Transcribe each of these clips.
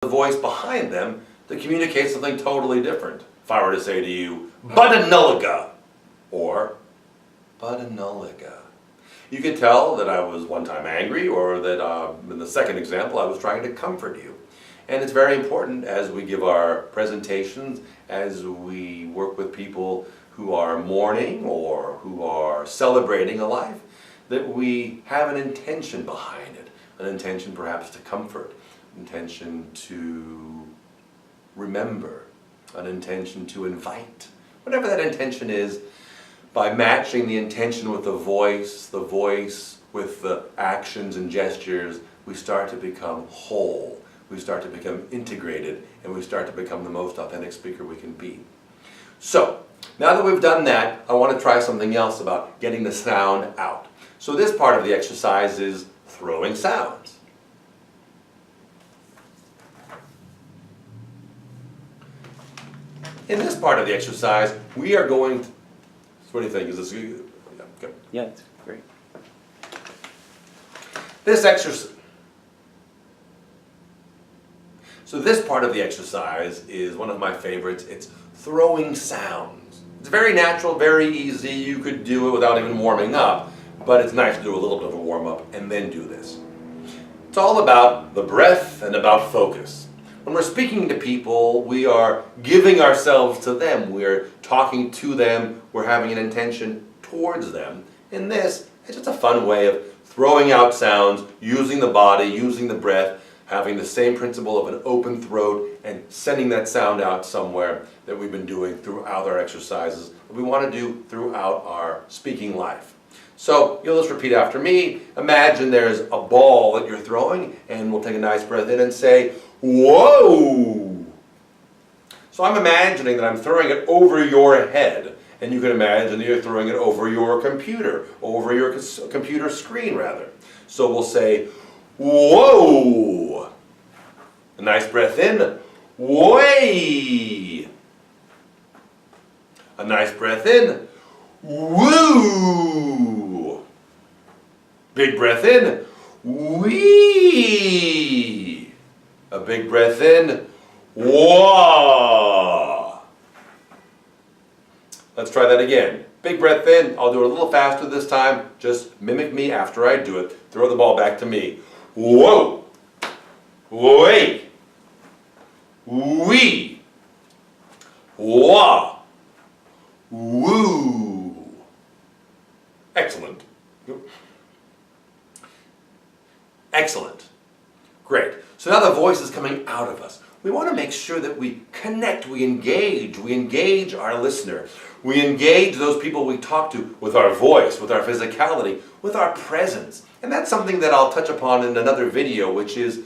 the voice behind them to communicate something totally different. If I were to say to you, Budanulliga, or Budanulliga, you could tell that I was one time angry, or that in the second example I was trying to comfort you. And it's very important as we give our presentations, as we work with people who are mourning or who are celebrating a life, that we have an intention behind it, an intention perhaps to comfort, intention to remember, an intention to invite. Whatever that intention is, by matching the intention with the voice with the actions and gestures, we start to become whole, we start to become integrated, and we start to become the most authentic speaker we can be. So, now that we've done that, I want to try something else about getting the sound out. So this part of the exercise is throwing sounds. In this part of the exercise, we are going to, what do you think? Is this good? Yeah, good. Yeah, it's great. This exercise, so this part of the exercise is one of my favorites. It's throwing sounds. It's very natural, very easy. You could do it without even warming up, but it's nice to do a little bit of a warm-up and then do this. It's all about the breath and about focus. When we're speaking to people, we are giving ourselves to them. We're talking to them. We're having an intention towards them. And this is just a fun way of throwing out sounds, using the body, using the breath, having the same principle of an open throat and sending that sound out somewhere that we've been doing throughout our exercises, that we want to do throughout our speaking life. So you'll just repeat after me. Imagine there's a ball that you're throwing, and we'll take a nice breath in and say, whoa! So I'm imagining that I'm throwing it over your head, and you can imagine that you're throwing it over your computer, over your computer screen rather. So we'll say, whoa! A nice breath in, way! A nice breath in, woo! Big breath in, wee! A big breath in, wah! Let's try that again. Big breath in. I'll do it a little faster this time. Just mimic me after I do it. Throw the ball back to me. Whoa! Way! Wee! Wah! Woo! Excellent. Excellent. Great. So now the voice is coming out of us. We want to make sure that we connect, we engage our listener. We engage those people we talk to with our voice, with our physicality, with our presence. And that's something that I'll touch upon in another video, which is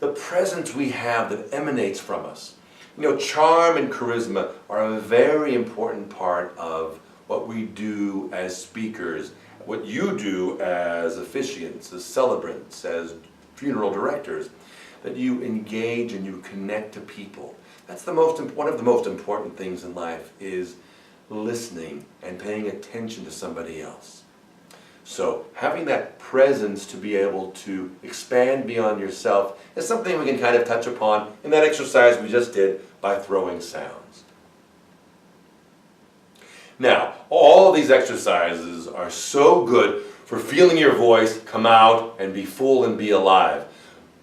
the presence we have that emanates from us. You know, charm and charisma are a very important part of what we do as speakers, what you do as officiants, as celebrants, as funeral directors, that you engage and you connect to people. That's one of the most important things in life, is listening and paying attention to somebody else. So having that presence to be able to expand beyond yourself is something we can kind of touch upon in that exercise we just did by throwing sounds. Now, all of these exercises are so good for feeling your voice come out and be full and be alive.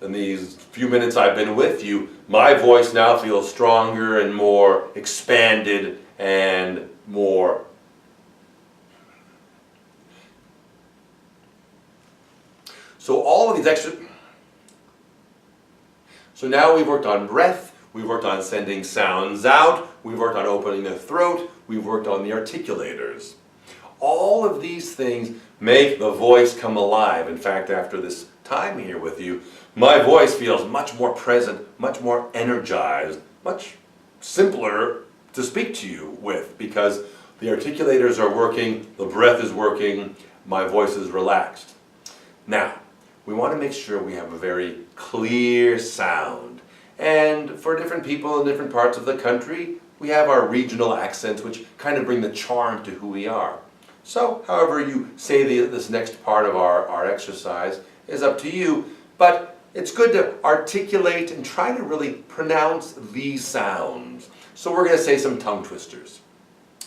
In these few minutes I've been with you, my voice now feels stronger and more expanded and more. So all of these So now we've worked on breath, we've worked on sending sounds out, we've worked on opening the throat, we've worked on the articulators. All of these things make the voice come alive. In fact, after this time here with you, my voice feels much more present, much more energized, much simpler to speak to you with, because the articulators are working, the breath is working, my voice is relaxed. Now, we want to make sure we have a very clear sound. And for different people in different parts of the country, we have our regional accents, which kind of bring the charm to who we are. So, however you say this next part of our exercise is up to you, but it's good to articulate and try to really pronounce these sounds. So we're going to say some tongue twisters.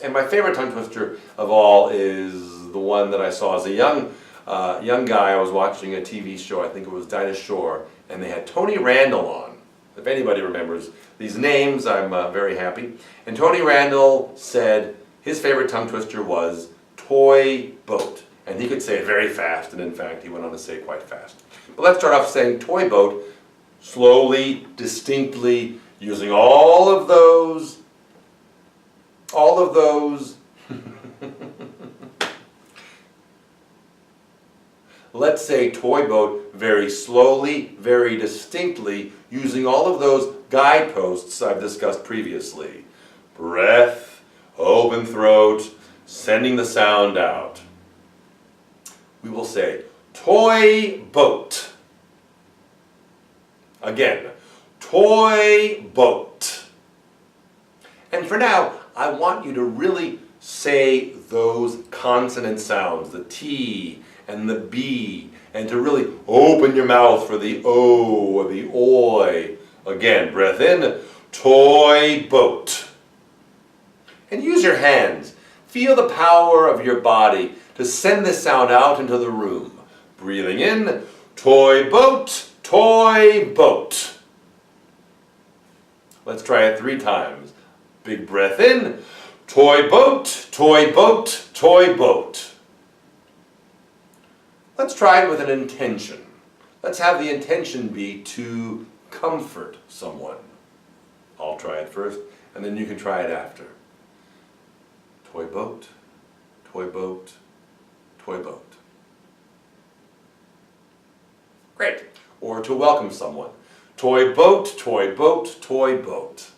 And my favorite tongue twister of all is the one that I saw as a young guy. I was watching a TV show, I think it was Dinah Shore, and they had Tony Randall on. If anybody remembers these names, I'm very happy. And Tony Randall said his favorite tongue twister was toy boat. And he could say it very fast, and in fact, he went on to say it quite fast. But let's start off saying toy boat, slowly, distinctly, using all of those. Let's say toy boat very slowly, very distinctly, using all of those guideposts I've discussed previously. Breath, open throat, sending the sound out. We will say toy boat. Again, toy boat. And for now, I want you to really say those consonant sounds, the T and the B, and to really open your mouth for the O or the Oi. Again, breath in, toy boat. And use your hands. Feel the power of your body to send this sound out into the room. Breathing in, toy boat, toy boat. Let's try it 3 times. Big breath in, toy boat, toy boat, toy boat. Let's try it with an intention. Let's have the intention be to comfort someone. I'll try it first, and then you can try it after. Toy boat, toy boat, toy boat. Great. Or to welcome someone. Toy boat, toy boat, toy boat.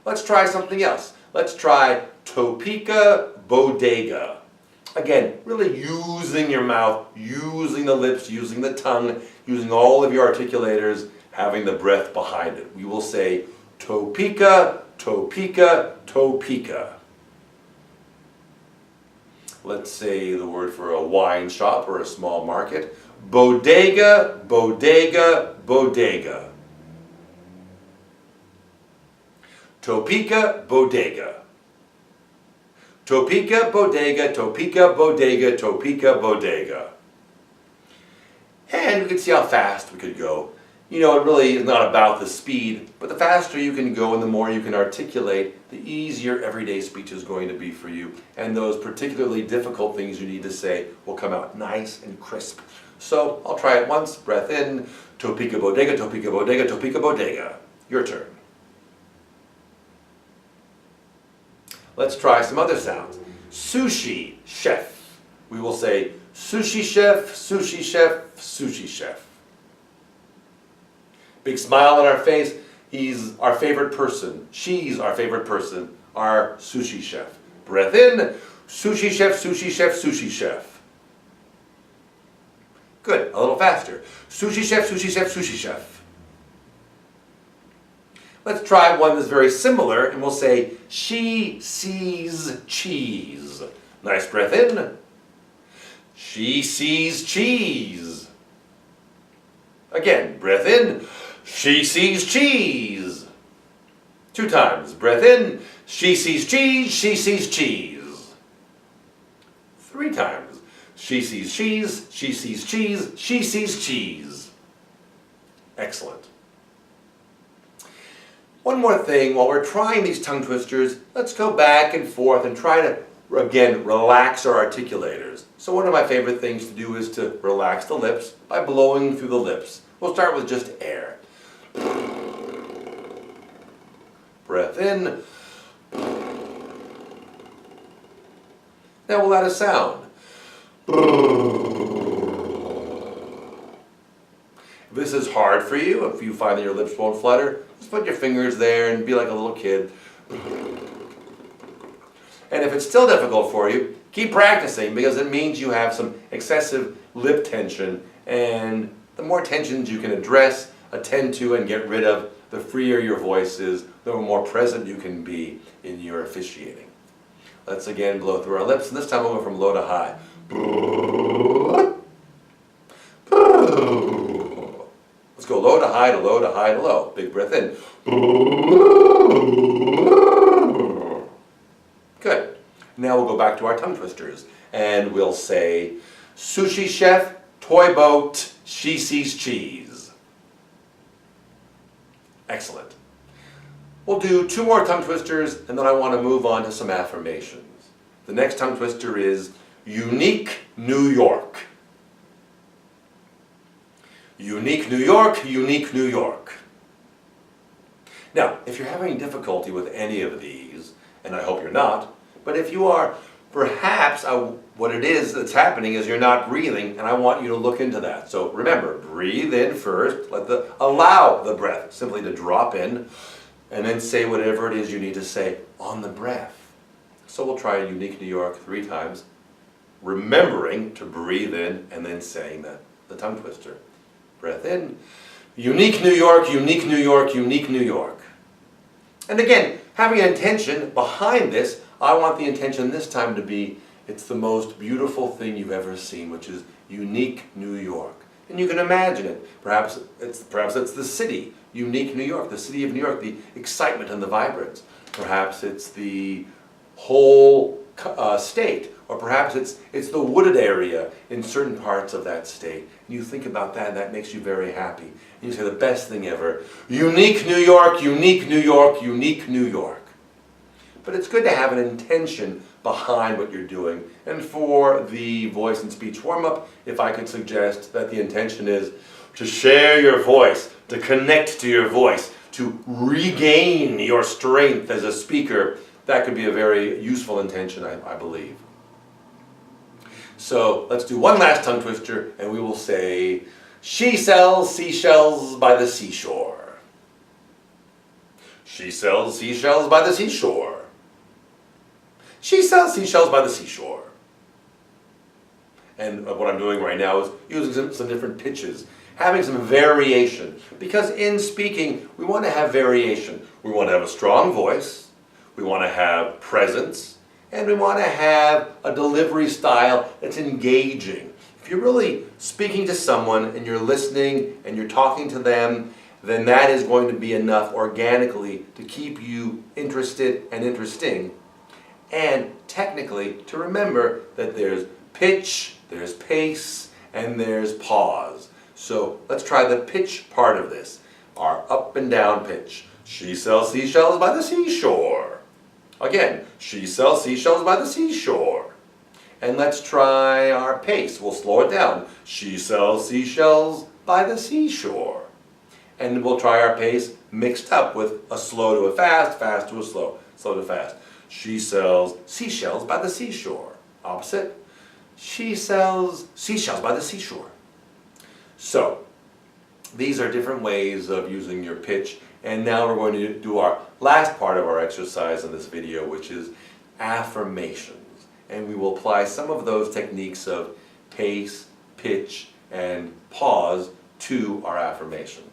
Let's try something else. Let's try Topeka Bodega. Again, really using your mouth, using the lips, using the tongue, using all of your articulators, having the breath behind it. We will say Topeka, Topeka, Topeka. Let's say the word for a wine shop or a small market. Bodega, bodega, bodega. Topeka, bodega. Topeka, bodega, Topeka, bodega, Topeka, bodega. And we can see how fast we could go. You know, it really is not about the speed, but the faster you can go and the more you can articulate, the easier everyday speech is going to be for you. And those particularly difficult things you need to say will come out nice and crisp. So I'll try it once. Breath in. Topeka bodega, Topeka bodega, Topeka bodega. Your turn. Let's try some other sounds. Sushi chef. We will say sushi chef, sushi chef, sushi chef. Big smile on our face. He's our favorite person. She's our favorite person. Our sushi chef. Breath in. Sushi chef, sushi chef, sushi chef. Good. A little faster. Sushi chef, sushi chef, sushi chef. Let's try one that's very similar, and we'll say, she sees cheese. Nice breath in. She sees cheese. Again, breath in. She sees cheese. 2 times. Breath in. She sees cheese. She sees cheese. 3 times. She sees cheese. She sees cheese. She sees cheese. Excellent. One more thing, while we're trying these tongue twisters, let's go back and forth and try to, again, relax our articulators. So one of my favorite things to do is to relax the lips by blowing through the lips. We'll start with just air. Breath in. Now we'll add a sound. If this is hard for you, if you find that your lips won't flutter, just put your fingers there and be like a little kid. And if it's still difficult for you, keep practicing, because it means you have some excessive lip tension, and the more tensions you can address, attend to, and get rid of, the freer your voice is, the more present you can be in your officiating. Let's again blow through our lips, and this time we'll go from low to high. high to low to high to low. Big breath in. Good. Now we'll go back to our tongue twisters and we'll say, sushi chef, toy boat, she sees cheese. Excellent. We'll do 2 more tongue twisters and then I want to move on to some affirmations. The next tongue twister is unique New York. Unique New York, unique New York. Now, if you're having difficulty with any of these, and I hope you're not, but if you are, perhaps what it is that's happening is you're not breathing, and I want you to look into that. So remember, breathe in first, allow the breath simply to drop in, and then say whatever it is you need to say on the breath. So we'll try unique New York 3 times, remembering to breathe in and then saying the tongue twister. Breath in, unique New York, unique New York, unique New York. And again, having an intention behind this, I want the intention this time to be, it's the most beautiful thing you've ever seen, which is unique New York. And you can imagine it. Perhaps it's the city, unique New York, the city of New York, the excitement and the vibrance. Perhaps it's the whole state, or perhaps it's the wooded area in certain parts of that state. And you think about that, and that makes you very happy. And you say the best thing ever, unique New York, unique New York, unique New York. But it's good to have an intention behind what you're doing. And for the voice and speech warm-up, if I could suggest that the intention is to share your voice, to connect to your voice, to regain your strength as a speaker, that could be a very useful intention, I believe. So let's do one last tongue twister, and we will say, she sells seashells by the seashore. She sells seashells by the seashore. She sells seashells by the seashore. And what I'm doing right now is using some different pitches, having some variation. Because in speaking, we want to have variation. We want to have a strong voice, we want to have presence, and we want to have a delivery style that's engaging. If you're really speaking to someone and you're listening and you're talking to them, then that is going to be enough organically to keep you interested and interesting. And technically, to remember that there's pitch, there's pace, and there's pause. So let's try the pitch part of this. Our up and down pitch. She sells seashells by the seashore. Again, she sells seashells by the seashore. And let's try our pace. We'll slow it down. She sells seashells by the seashore. And we'll try our pace mixed up with a slow to a fast, fast to a slow, slow to fast. She sells seashells by the seashore. Opposite. She sells seashells by the seashore. So, these are different ways of using your pitch. And now we're going to do our last part of our exercise in this video, which is affirmations. And we will apply some of those techniques of pace, pitch, and pause to our affirmations.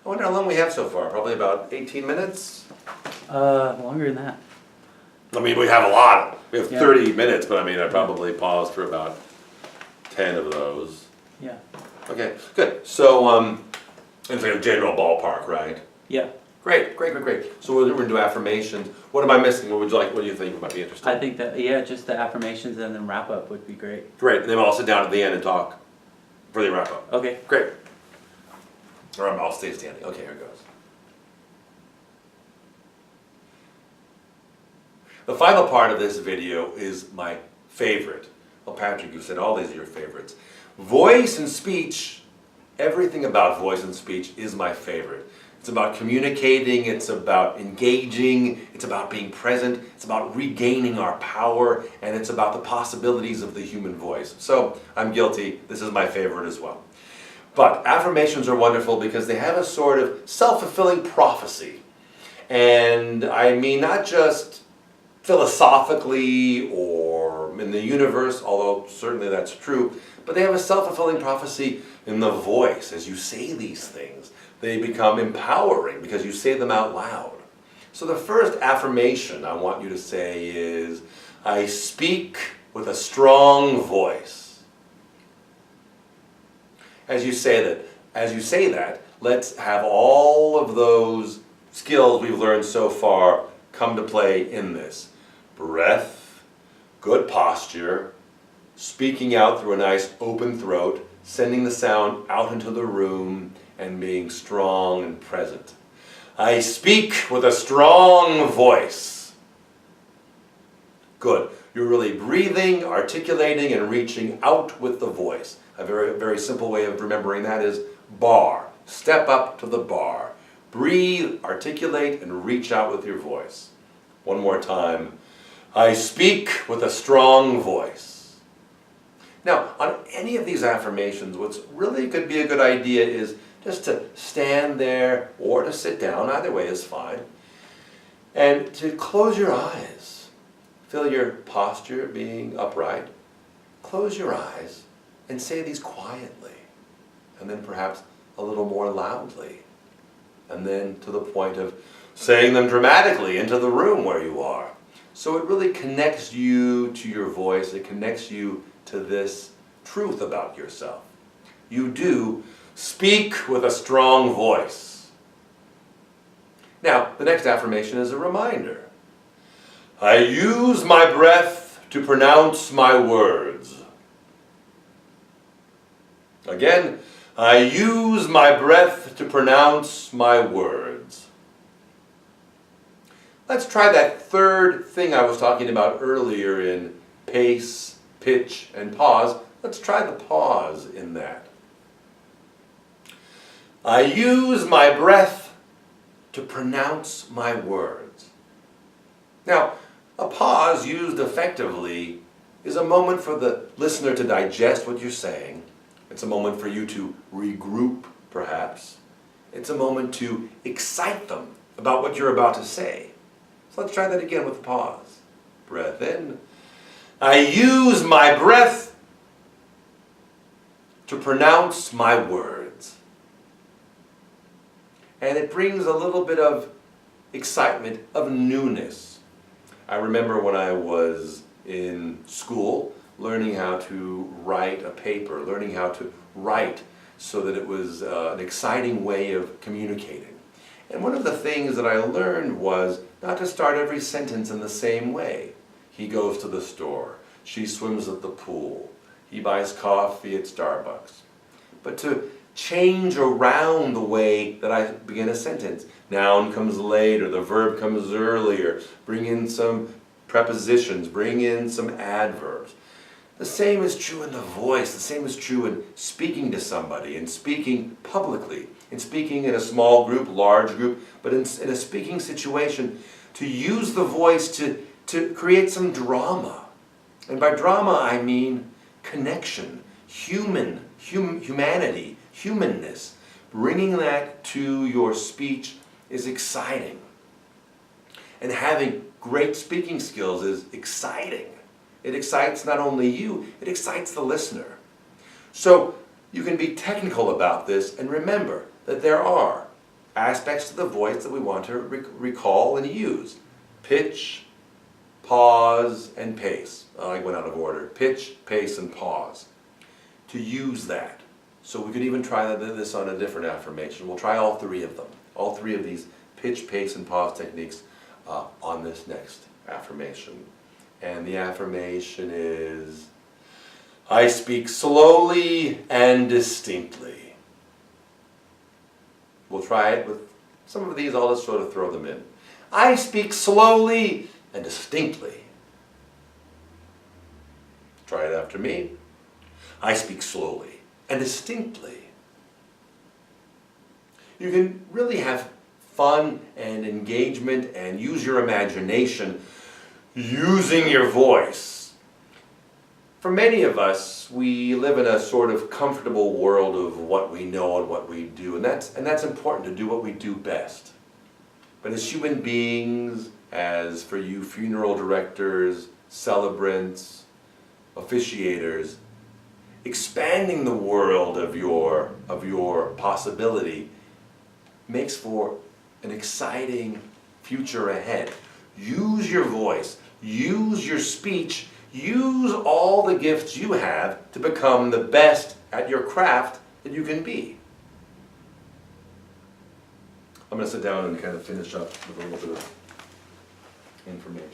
I wonder how long we have so far. Probably about 18 minutes? Longer than that. I mean, we have a lot. We have 30 minutes, but I mean, I probably paused for about 10 of those. Yeah. Okay, good. So, it's like a general ballpark, right? Yeah. Great. So we're going to do affirmations. What am I missing? What would you like? What do you think might be interesting? I think that, just the affirmations and then wrap up would be great. Great, and then I'll sit down at the end and talk for the wrap up. Okay. Great. Or I'll stay standing. Okay, here it goes. The final part of this video is my favorite. Well, Patrick, you said all these are your favorites. Voice and speech, everything about voice and speech is my favorite. It's about communicating, it's about engaging, it's about being present, it's about regaining our power, and it's about the possibilities of the human voice. So, I'm guilty, this is my favorite as well. But affirmations are wonderful because they have a sort of self-fulfilling prophecy. And I mean not just philosophically or in the universe, although certainly that's true, but they have a self-fulfilling prophecy in the voice. As you say these things, they become empowering because you say them out loud. So the first affirmation I want you to say is, I speak with a strong voice. As you say that, let's have all of those skills we've learned so far come to play in this. Breath, good posture, speaking out through a nice open throat, sending the sound out into the room, and being strong and present. I speak with a strong voice. Good. You're really breathing, articulating, and reaching out with the voice. A very, very simple way of remembering that is bar. Step up to the bar. Breathe, articulate, and reach out with your voice. One more time. I speak with a strong voice. Now, on any of these affirmations, what's really could be a good idea is just to stand there or to sit down, either way is fine, and to close your eyes. Feel your posture being upright. Close your eyes and say these quietly, and then perhaps a little more loudly, and then to the point of saying them dramatically into the room where you are. So it really connects you to your voice. It connects you to this truth about yourself. You do speak with a strong voice. Now, the next affirmation is a reminder. I use my breath to pronounce my words. Again, I use my breath to pronounce my words. Let's try that third thing I was talking about earlier in pace, pitch, and pause. Let's try the pause in that. I use my breath to pronounce my words. Now, a pause used effectively is a moment for the listener to digest what you're saying. It's a moment for you to regroup, perhaps. It's a moment to excite them about what you're about to say. So let's try that again with a pause. Breath in. I use my breath to pronounce my words. And it brings a little bit of excitement, of newness. I remember when I was in school, learning how to write a paper, learning how to write so that it was an exciting way of communicating. And one of the things that I learned was not to start every sentence in the same way. He goes to the store. She swims at the pool. He buys coffee at Starbucks. But to change around the way that I begin a sentence. Noun comes later, the verb comes earlier, bring in some prepositions, bring in some adverbs. The same is true in the voice, the same is true in speaking to somebody, in speaking publicly, in speaking in a small group, large group, but in a speaking situation, to use the voice to create some drama. And by drama I mean connection, humanity, humanness. Bringing that to your speech is exciting. And having great speaking skills is exciting. It excites not only you, it excites the listener. So you can be technical about this and remember that there are aspects to the voice that we want to recall and use. Pitch, pause, and pace. I went out of order. Pitch, pace, and pause. To use that. So we could even try this on a different affirmation. We'll try all three of them. All three of these pitch, pace, and pause techniques on this next affirmation. And the affirmation is, I speak slowly and distinctly. We'll try it with some of these. I'll just sort of throw them in. I speak slowly and distinctly. Try it after me. I speak slowly and distinctly. You can really have fun and engagement and use your imagination using your voice. For many of us, we live in a sort of comfortable world of what we know and what we do, and that's important to do what we do best. But as human beings, as for you funeral directors, celebrants, officiators, expanding the world of your possibility makes for an exciting future ahead. Use your voice, use your speech, use all the gifts you have to become the best at your craft that you can be. I'm going to sit down and kind of finish up with a little bit of information.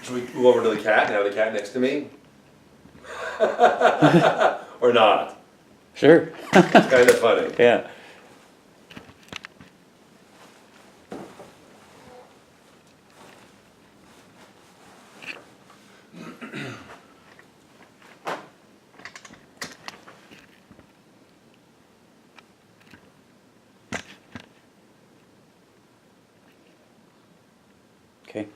Should we move over to the cat and have the cat next to me? Or not? Sure. It's kind of funny. Yeah. Okay.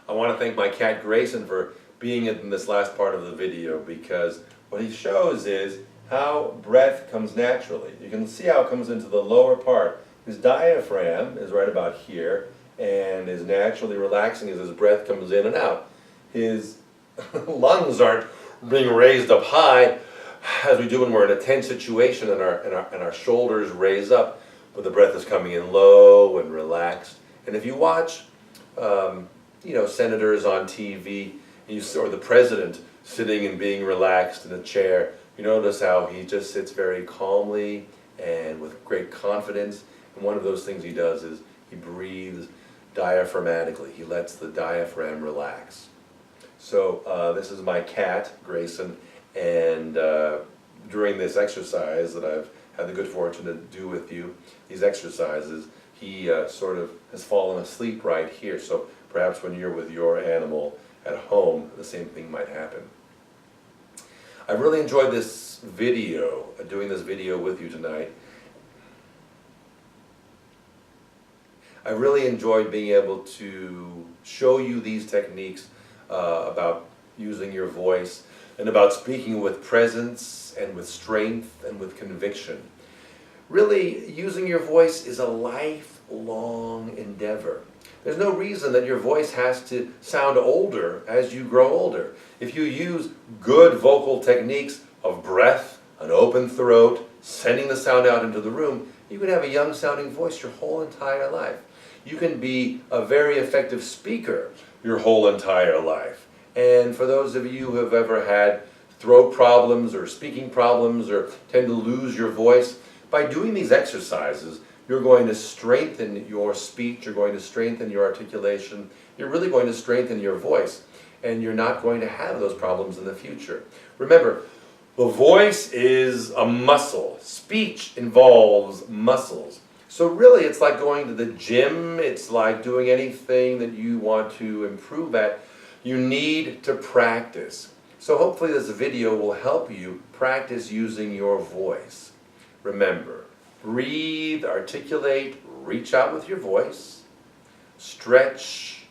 I want to thank my cat Grayson for being in this last part of the video, because what he shows is how breath comes naturally. You can see how it comes into the lower part. His diaphragm is right about here and is naturally relaxing as his breath comes in and out. His lungs aren't being raised up high as we do when we're in a tense situation and our shoulders raise up, but the breath is coming in low and relaxed. And if you watch senators on TV, or the president sitting and being relaxed in a chair, you notice how he just sits very calmly and with great confidence. And one of those things he does is he breathes diaphragmatically. He lets the diaphragm relax. So this is my cat, Grayson, and during this exercise that I've had the good fortune to do with you, these exercises, he sort of has fallen asleep right here. So perhaps when you're with your animal at home, the same thing might happen. I really enjoyed this video, doing this video with you tonight. I really enjoyed being able to show you these techniques about using your voice and about speaking with presence and with strength and with conviction. Really, using your voice is a lifelong endeavor. There's no reason that your voice has to sound older as you grow older. If you use good vocal techniques of breath, an open throat, sending the sound out into the room, you can have a young sounding voice your whole entire life. You can be a very effective speaker your whole entire life. And for those of you who have ever had throat problems or speaking problems or tend to lose your voice, by doing these exercises, you're going to strengthen your speech, you're going to strengthen your articulation, you're really going to strengthen your voice, and you're not going to have those problems in the future. Remember, the voice is a muscle. Speech involves muscles. So really it's like going to the gym, it's like doing anything that you want to improve at. You need to practice. So hopefully this video will help you practice using your voice. Remember, breathe, articulate, reach out with your voice, stretch,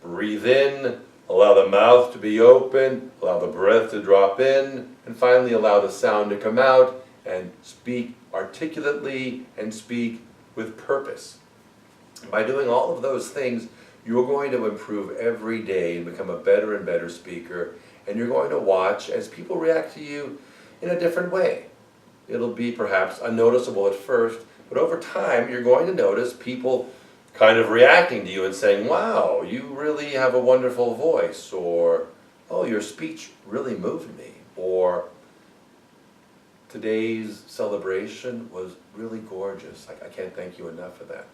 breathe in, allow the mouth to be open, allow the breath to drop in, and finally allow the sound to come out, and speak articulately and speak with purpose. By doing all of those things, you're going to improve every day and become a better and better speaker, and you're going to watch as people react to you in a different way. It'll be perhaps unnoticeable at first, but over time you're going to notice people kind of reacting to you and saying, wow, you really have a wonderful voice, or, oh, your speech really moved me, or today's celebration was really gorgeous. I can't thank you enough for that.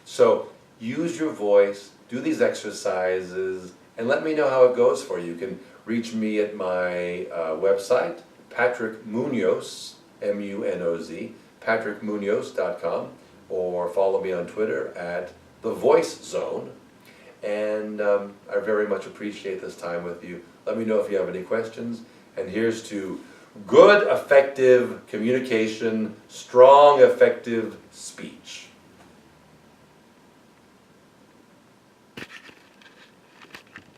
So use your voice, do these exercises, and let me know how it goes for you. You can reach me at my website, Patrick Munoz, M-U-N-O-Z, patrickmunoz.com, or follow me on Twitter at The Voice Zone. And I very much appreciate this time with you. Let me know if you have any questions. And here's to good, effective communication, strong, effective speech.